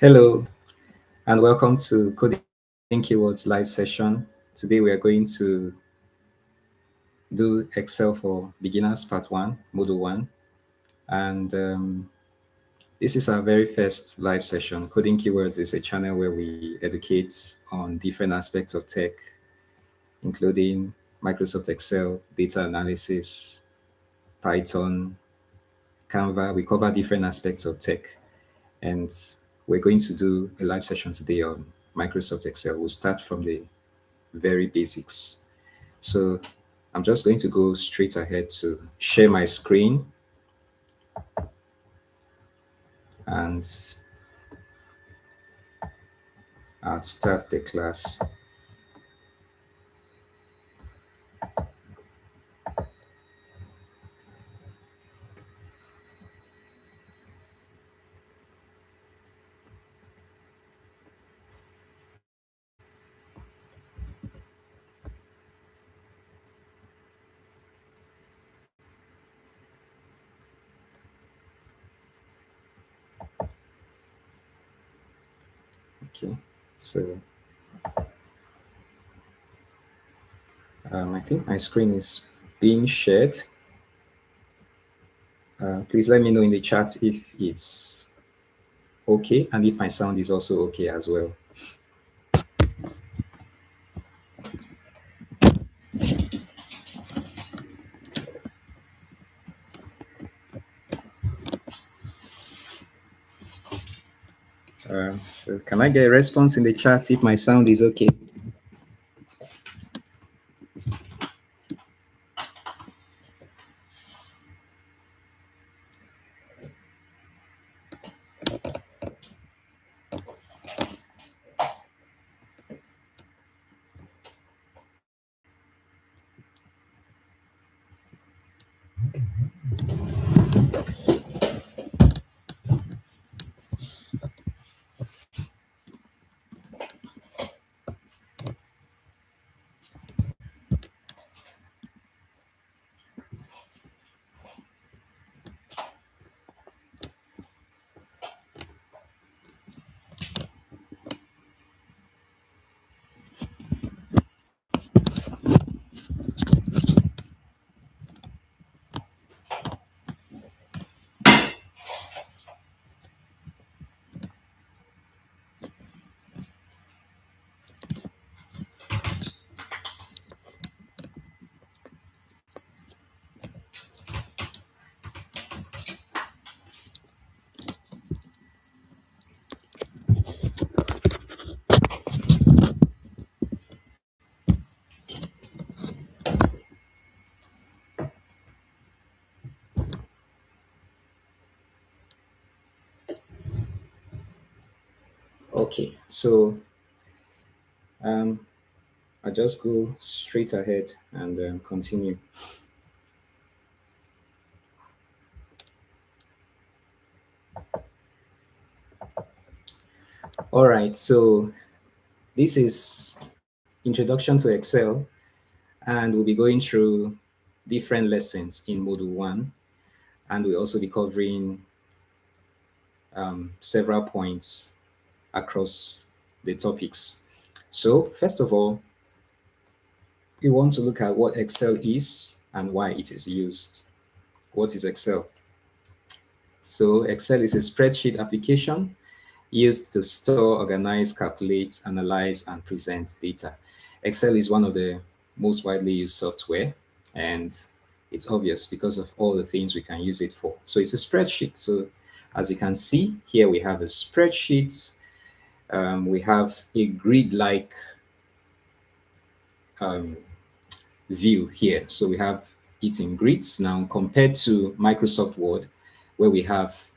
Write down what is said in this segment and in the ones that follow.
Hello and welcome to Coding Keywords live session. Today we are going to do Excel for Beginners Part 1, Module 1. And this is our very first live session. Coding Keywords is a channel where we educate on different aspects of tech, including Microsoft Excel, data analysis, Python, Canva. We cover different aspects of tech. And we're going to do a live session today on Microsoft Excel. We'll start from the very basics. So I'm just going to go straight ahead to share my screen and I'll start the class. Okay, so I think my screen is being shared. Please let me know in the chat if it's okay and if my sound is also okay as well. So can I get a response in the chat if my sound is okay? Okay, so I'll just go straight ahead and continue. All right, so this is Introduction to Excel, and we'll be going through different lessons in Module 1, and we'll also be covering several points across the topics. So first of all, we want to look at what Excel is and why it is used. What is Excel? So Excel is a spreadsheet application used to store, organize, calculate, analyze, and present data. Excel is one of the most widely used software, and it's obvious because of all the things we can use it for. So it's a spreadsheet. So as you can see here, we have a spreadsheet. We have a grid-like view here. So we have it in grids now compared to Microsoft Word, where we have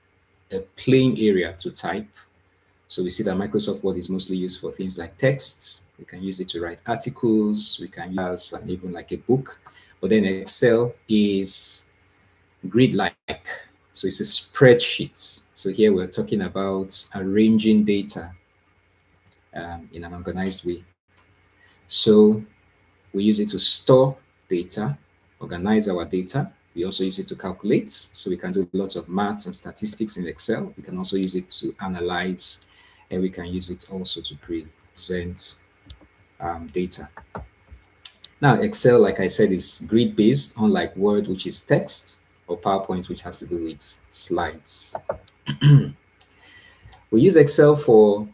a plain area to type. So we see that Microsoft Word is mostly used for things like text. We can use it to write articles. We can use even like a book. But then Excel is grid-like. So it's a spreadsheet. So here we're talking about arranging data in an organized way. So we use it to store data, organize our data. We also use it to calculate. So we can do lots of maths and statistics in Excel. We can also use it to analyze and we can use it also to present data. Now, Excel, like I said, is grid-based, unlike Word, which is text, or PowerPoint, which has to do with slides. We use Excel for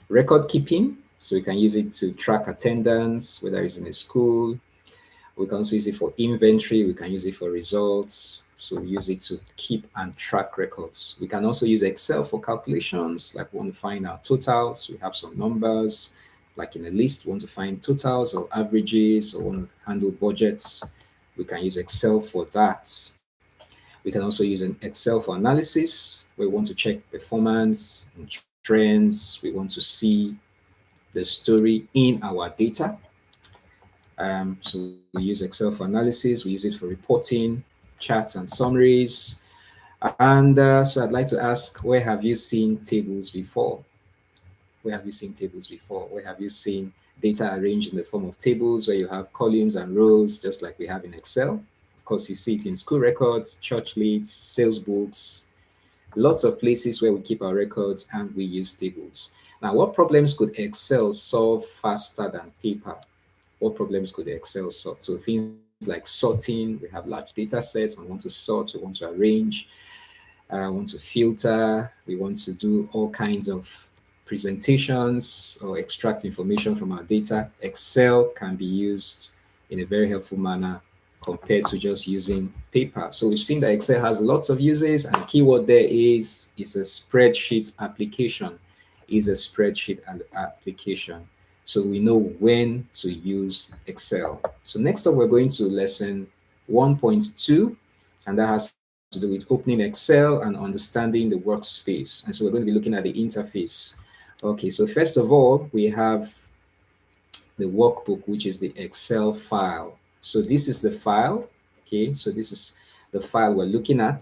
record keeping, so we can use it to track attendance, whether it's in a school. We can also use it for inventory. We can use it for results. So we use it to keep and track records. We can also use Excel for calculations, like we want to find our totals. We have some numbers, like in a list, we want to find totals or averages, or want to handle budgets. We can use Excel for that. We can also use an Excel for analysis, where we want to check performance and trends. We want to see the story in our data. So we use Excel for analysis. We use it for reporting, charts and summaries. And so I'd like to ask, where have you seen tables before? Where have you seen tables before? Where have you seen data arranged in the form of tables where you have columns and rows, just like we have in Excel? Of course, you see it in school records, church leads, sales books, lots of places where we keep our records and we use tables. Now, what problems could Excel solve faster than paper? What problems could Excel solve? So things like sorting, we have large data sets, we want to sort, we want to arrange, want to filter, we want to do all kinds of presentations or extract information from our data. Excel can be used in a very helpful manner compared to just using paper. So we've seen that Excel has lots of uses, and keyword there is a spreadsheet application. Is a spreadsheet application. So we know when to use Excel. So next up, we're going to lesson 1.2, and that has to do with opening Excel and understanding the workspace. And so we're going to be looking at the interface. Okay, so first of all, we have the workbook, which is the Excel file. So this is the file. Okay, so this is the file we're looking at.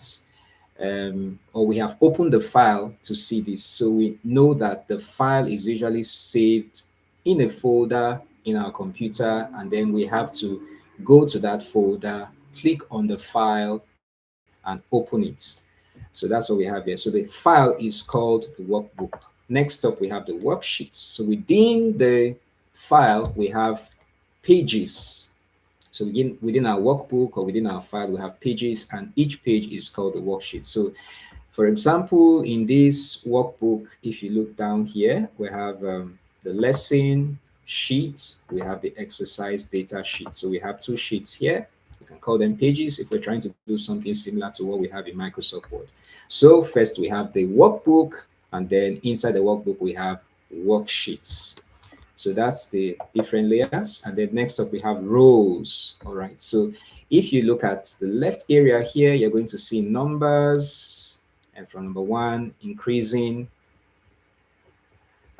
Or we have opened the file to see this. So we know that the file is usually saved in a folder in our computer, and then we have to go to that folder, click on the file, and open it. So that's what we have here. So the file is called the workbook. Next up, we have the worksheets. So within the file, we have pages. So within our workbook or within our file, we have pages, and each page is called a worksheet. So for example, in this workbook, if you look down here, we have the lesson sheet, we have the exercise data sheet. So we have two sheets here. We can call them pages if we're trying to do something similar to what we have in Microsoft Word. So first we have the workbook, and then inside the workbook, we have worksheets. So that's the different layers. And then next up, we have rows. All right. So if you look at the left area here, you're going to see numbers, and from number 1, increasing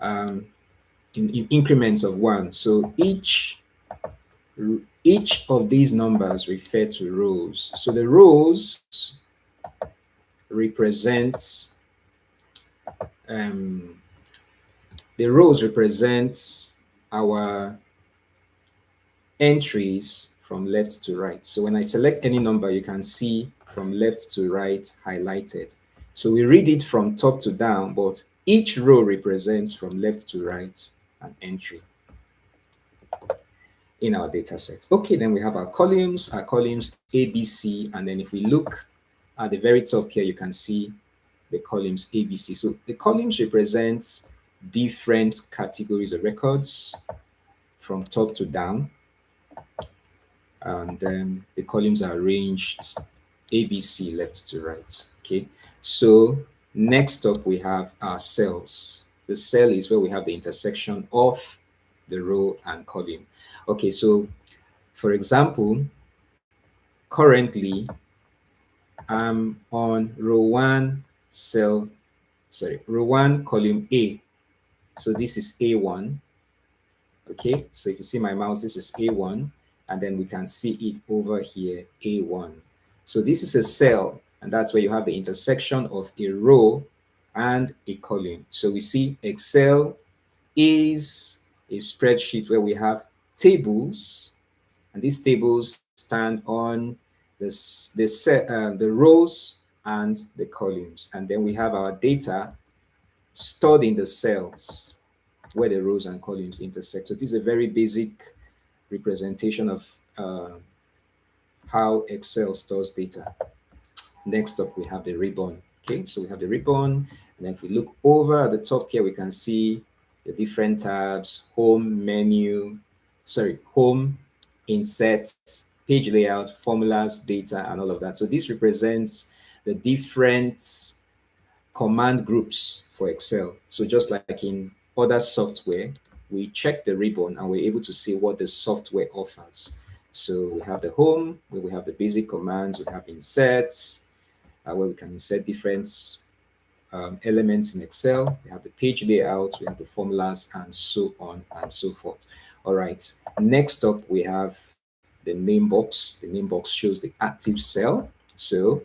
in increments of 1. So each of these numbers refer to rows. So the rows represent our entries from left to right. So when I select any number, you can see from left to right highlighted. So we read it from top to down, but each row represents from left to right an entry in our data set. Okay, then we have our columns A, B, C, and then if we look at the very top here, you can see the columns A, B, C. So the columns represent different categories of records from top to down, and then the columns are arranged A, B, C, left to right. Okay, so next up we have our cells. The cell is where we have the intersection of the row and column. Okay, so for example, currently I'm on row 1, row 1, column A. So this is A1. Okay, so if you see my mouse, this is A1, and then we can see it over here, A1. So this is a cell, and that's where you have the intersection of a row and a column. So we see Excel is a spreadsheet where we have tables, and these tables stand on the rows and the columns. And then we have our data stored in the cells where the rows and columns intersect. So this is a very basic representation of how Excel stores data. Next up, we have the ribbon. Okay, so we have the ribbon, and then if we look over at the top here, we can see the different tabs: home, menu, home, insert, page layout, formulas, data, and all of that. So this represents the different command groups for Excel. So just like in other software, we check the ribbon and we're able to see what the software offers. So we have the home, where we have the basic commands, we have inserts, where we can insert different elements in Excel. We have the page layout, we have the formulas, and so on and so forth. All right. Next up, we have the name box. The name box shows the active cell. So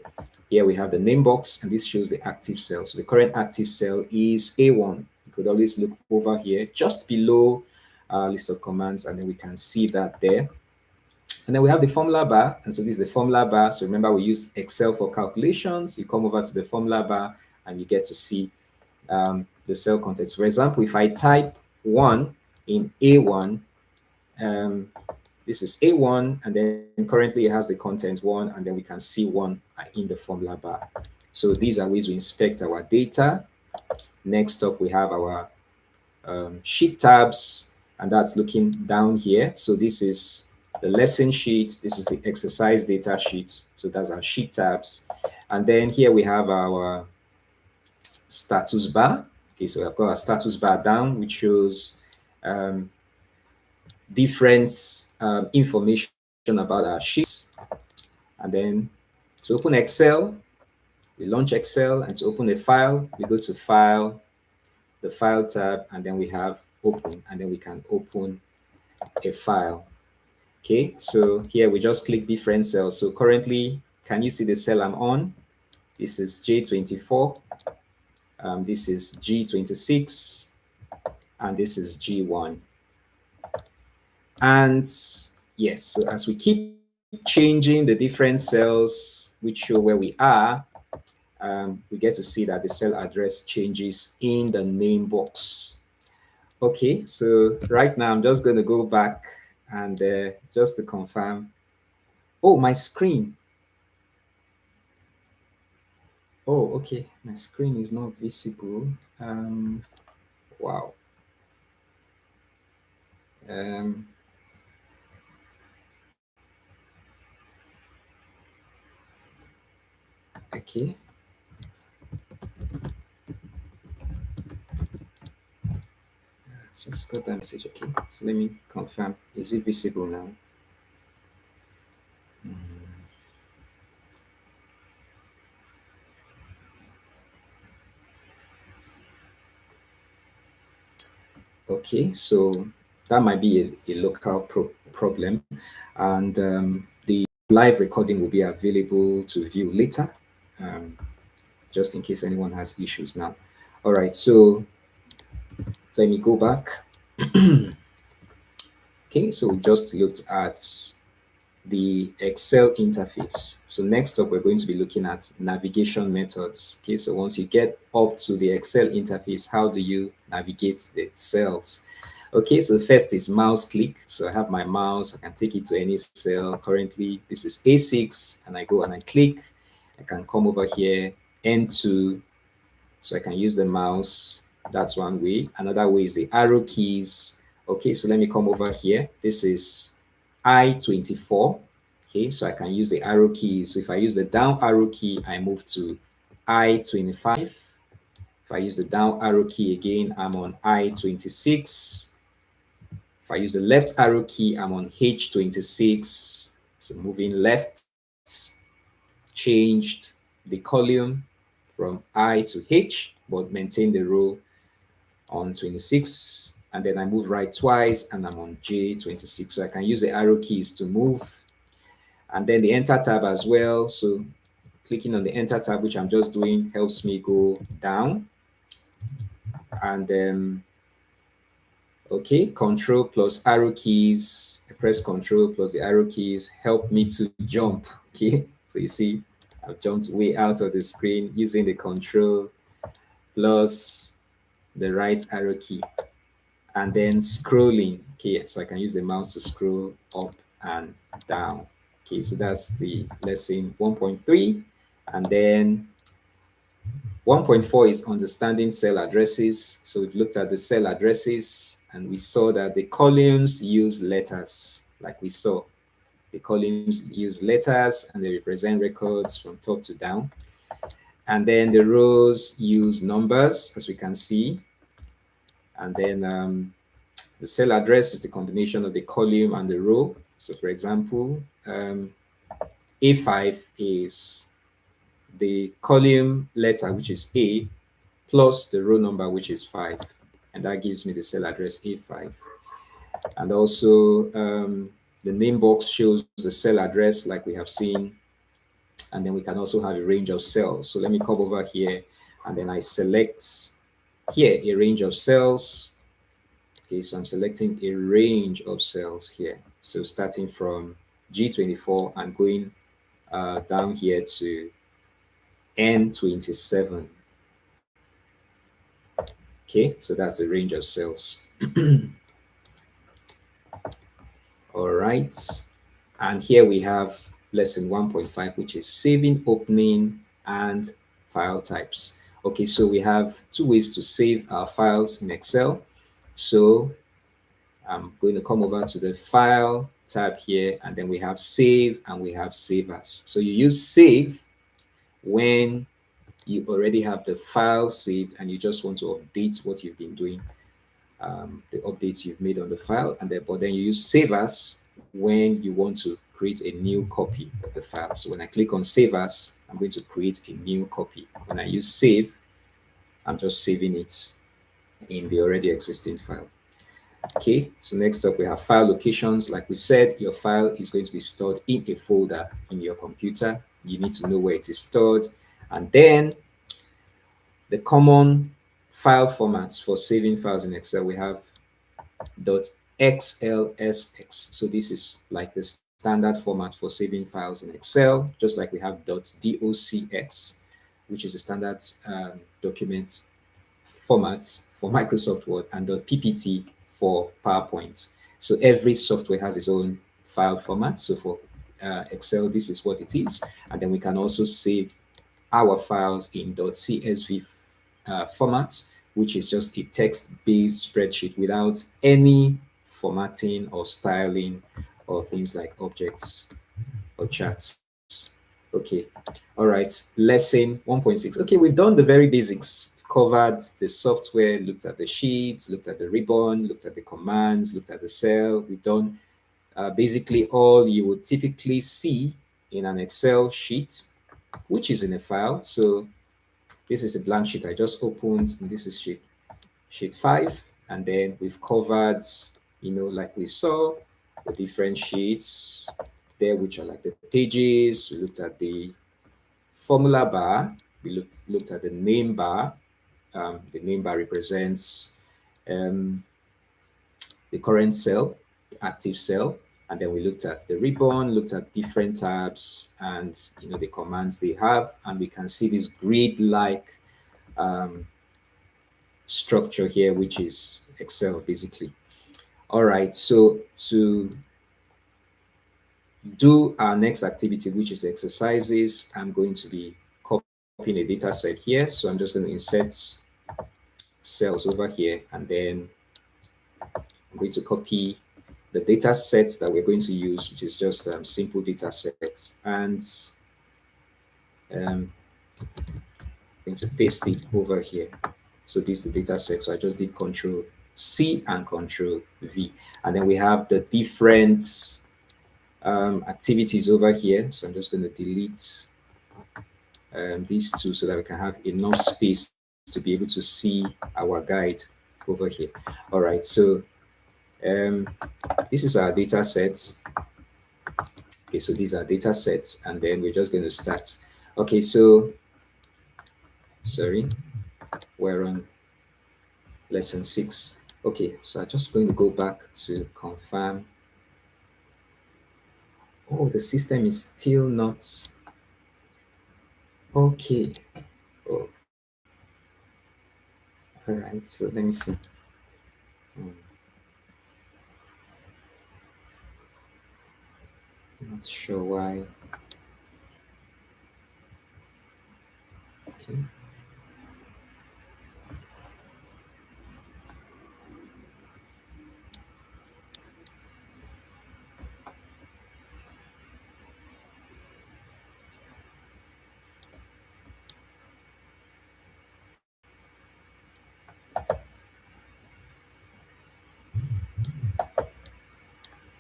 here we have the name box, and this shows the active cell. So the current active cell is A1. You could always look over here just below our list of commands, and then we can see that there. And then we have the formula bar. And so this is the formula bar. So remember, we use Excel for calculations. You come over to the formula bar and you get to see the cell contents. For example, if I type 1 in A1, this is A1, and then currently it has the content 1, and then we can see 1 in the formula bar. So these are ways we inspect our data. Next up, we have our sheet tabs, and that's looking down here. So this is the lesson sheet, this is the exercise data sheet. So that's our sheet tabs. And then here we have our status bar. Okay, so I've got a status bar down, which shows different information about our sheets. And then to open Excel, we launch Excel, and to open a file, we go to File, the File tab, and then we have Open, and then we can open a file. Okay, so here we just click different cells. So currently, can you see the cell I'm on? This is J24, this is G26, and this is G1. And yes, so as we keep changing the different cells which show where we are, we get to see that the cell address changes in the name box. Okay, so right now I'm just going to go back and just to confirm. Oh, my screen. Oh, okay, my screen is not visible. Wow. Okay. Just got that message. Okay, so let me confirm. Is it visible now? Okay, so that might be a local problem, and the live recording will be available to view later, just in case anyone has issues now. All right, so let me go back. Okay, so we just looked at the Excel interface. So next up, we're going to be looking at navigation methods. Okay, so once you get up to the Excel interface, how do you navigate the cells? Okay, so first is mouse click. So I have my mouse, I can take it to any cell. Currently, this is A6, and I go and I click. I can come over here, N2, so I can use the mouse. That's one way. Another way is the arrow keys. Okay, so let me come over here. This is I24. Okay, so I can use the arrow keys. So if I use the down arrow key, I move to I25. If I use the down arrow key again, I'm on I26. If I use the left arrow key, I'm on H26. So moving left, changed the column from I to H, but maintain the row on 26. And then I move right twice, and I'm on J26. So I can use the arrow keys to move. And then the enter tab as well. So clicking on the enter tab, which I'm just doing, helps me go down. And then, okay, control plus arrow keys, I press control plus the arrow keys help me to jump. Okay, so you see, I've jumped way out of the screen using the control plus the right arrow key, and then scrolling. Okay, so I can use the mouse to scroll up and down. Okay, so that's the lesson 1.3. And then 1.4 is understanding cell addresses. So we've looked at the cell addresses and we saw that the columns use letters, like we saw. The columns use letters and they represent records from top to down. And then the rows use numbers, as we can see. And then the cell address is the combination of the column and the row. So for example, A5 is the column letter, which is A, plus the row number, which is 5. And that gives me the cell address A5. And also the name box shows the cell address like we have seen. And then we can also have a range of cells. So let me come over here and then I select here a range of cells. Okay, so I'm selecting a range of cells here. So starting from G24 and going down here to N27. Okay, so that's the range of cells. All right. And here we have lesson 1.5, which is saving, opening, and file types. Okay, so we have two ways to save our files in Excel. So I'm going to come over to the file tab here, and then we have save and we have save as. So you use save when you already have the file saved and you just want to update what you've been doing, the updates you've made on the file, and then but then you use save as when you want to create a new copy of the file. So when I click on save as, I'm going to create a new copy. When I use save, I'm just saving it in the already existing file. Okay, so next up we have file locations. Like we said, your file is going to be stored in a folder in your computer. You need to know where it is stored. And then the common file formats for saving files in Excel, we have .xlsx. So this is like the standard format for saving files in Excel, just like we have .docx, which is the standard document format for Microsoft Word, and .ppt for PowerPoint. So every software has its own file format. So for Excel, this is what it is. And then we can also save our files in .csv format, which is just a text-based spreadsheet without any formatting or styling or things like objects or charts. Okay, all right, lesson 1.6. Okay, we've done the very basics, covered the software, looked at the sheets, looked at the ribbon, looked at the commands, looked at the cell. We've done basically all you would typically see in an Excel sheet, which is in a file. So this is a blank sheet I just opened, and this is sheet 5, and then we've covered, like we saw, the different sheets there, which are like the pages. We looked at the formula bar, we looked at the name bar. The name bar represents the current cell, the active cell, and then we looked at the ribbon, looked at different tabs and the commands they have, and we can see this grid-like structure here, which is Excel basically. All right, so to do our next activity, which is exercises, I'm going to be copying a data set here. So I'm just going to insert cells over here, and then I'm going to copy the data set that we're going to use, which is just simple data sets, and I'm going to paste it over here. So this is the data set. So I just did Control C and Control V, and then we have the different activities over here. So I'm just going to delete these two so that we can have enough space to be able to see our guide over here. All right, so this is our data set. Okay, so these are data sets, and then we're just going to start. Okay, so sorry, we're on lesson 6. Okay, so I'm just going to go back to confirm. Oh, the system is still not okay. Oh, All right, so let me see. Hmm, not sure why. Okay.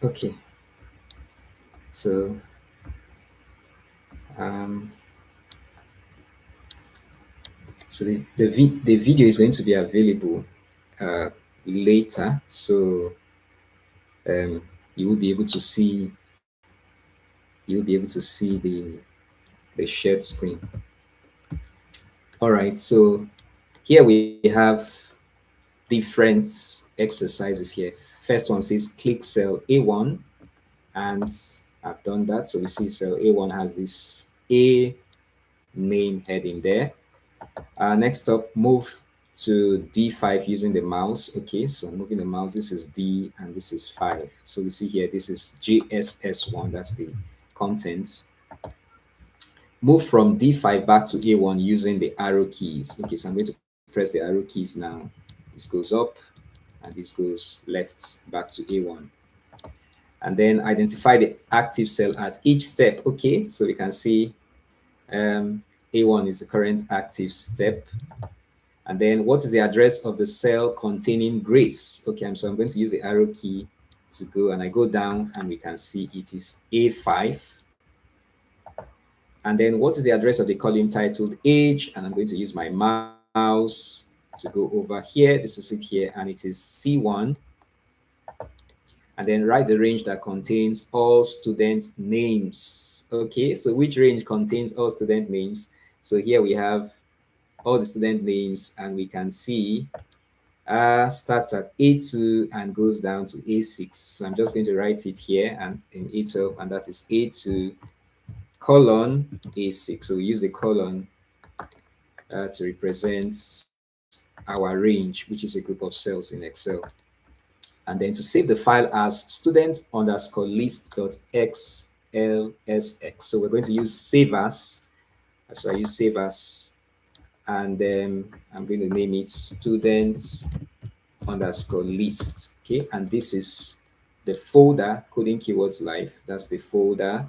Okay. So um, so the video is going to be available uh, later. So um, you will be able to see you'll be able to see the shared screen. All right. So here we have different exercises here. First one says click cell A1, and I've done that. So we see cell A1 has this A name heading there. Next up, move to D5 using the mouse. Okay, so moving the mouse, this is D and this is 5. So we see here, this is JSS1, that's the contents. Move from D5 back to A1 using the arrow keys. Okay, so I'm going to press the arrow keys now. This goes up and this goes left back to A1. And then identify the active cell at each step. Okay, so we can see A1 is the current active step. And then what is the address of the cell containing Grace? Okay, so I'm going to use the arrow key to go, and I go down and we can see it is A5. And then what is the address of the column titled age? And I'm going to use my mouse to go over here. This is it here, and it is C1. And then write the range that contains all student names. Okay, so which range contains all student names? So here we have all the student names, and we can see starts at A2 and goes down to A6. So I'm just going to write it here and in A12, and that is A2 colon A6. So we use the colon to represent our range, which is a group of cells in Excel. And then to save the file as student underscore list.xlsx. So we're going to use save as. So I use save as, and then I'm going to name it student underscore list. Okay, and this is the folder coding keywords live. That's the folder.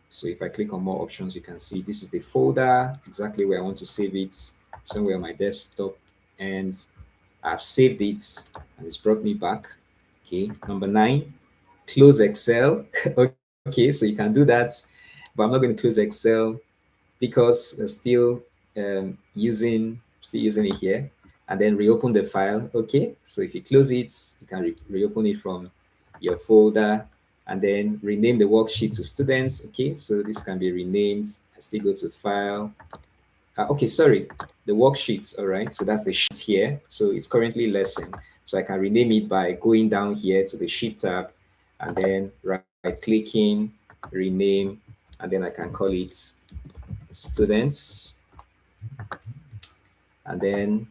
So if I click on more options, you can see this is the folder exactly where I want to save it, somewhere on my desktop, and I've saved it and it's brought me back. Okay, number 9, close Excel. Okay, so you can do that, but I'm not going to close Excel because still using it here, and then reopen the file. Okay, so if you close it, you can reopen it from your folder, and then rename the worksheet to students. Okay, so this can be renamed. I still go to file. Okay, sorry, the worksheets. All right, so that's the sheet here. So it's currently lesson, so I can rename it by going down here to the sheet tab, and then right clicking, rename, and then I can call it students, and then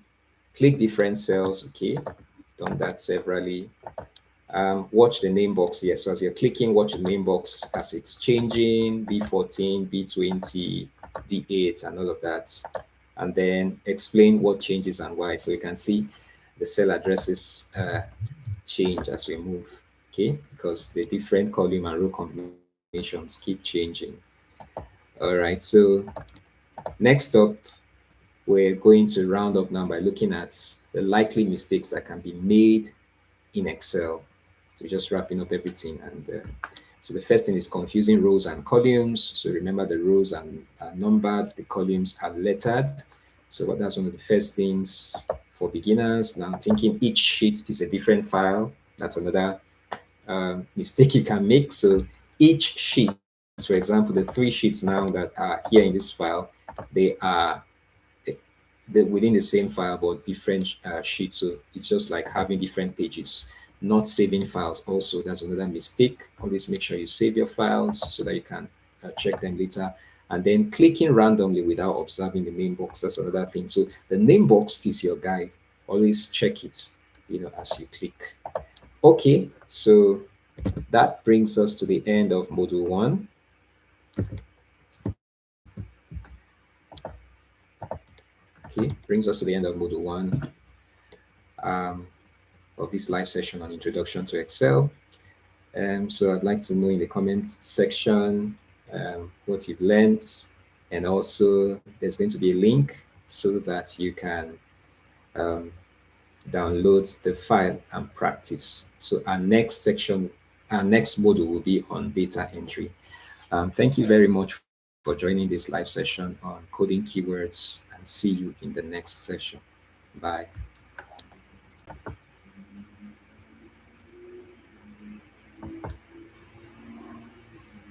click different cells. Okay, done that severally. Watch the name box here. So as you're clicking, watch the name box as it's changing, B14, B20, D8, and all of that. And then explain what changes and why. So you can see the cell addresses change as we move, okay? Because the different column and row combinations keep changing. All right, so next up, we're going to round up now by looking at the likely mistakes that can be made in Excel. So just wrapping up everything. And so the first thing is confusing rows and columns. So remember, the rows are numbered, the columns are lettered. So that's one of the first things for beginners. Now thinking each sheet is a different file. That's another mistake you can make. So each sheet, for example, the 3 sheets now that are here in this file, they are within the same file but different sheets. So it's just like having different pages. Not saving files also, that's another mistake. Always make sure you save your files so that you can check them later. and then clicking randomly without observing the name box. That's another thing. So the name box is your guide. Always check it, as you click. Okay, so that brings us to the end of module one. Okay, brings us to the end of module one um, of this live session on Introduction to Excel. So I'd like to know in the comment section what you've learned, and also there's going to be a link so that you can um, download the file and practice. So our next section, our next module will be on data entry. Thank you very much for joining this live session on coding keywords, and see you in the next session. Bye.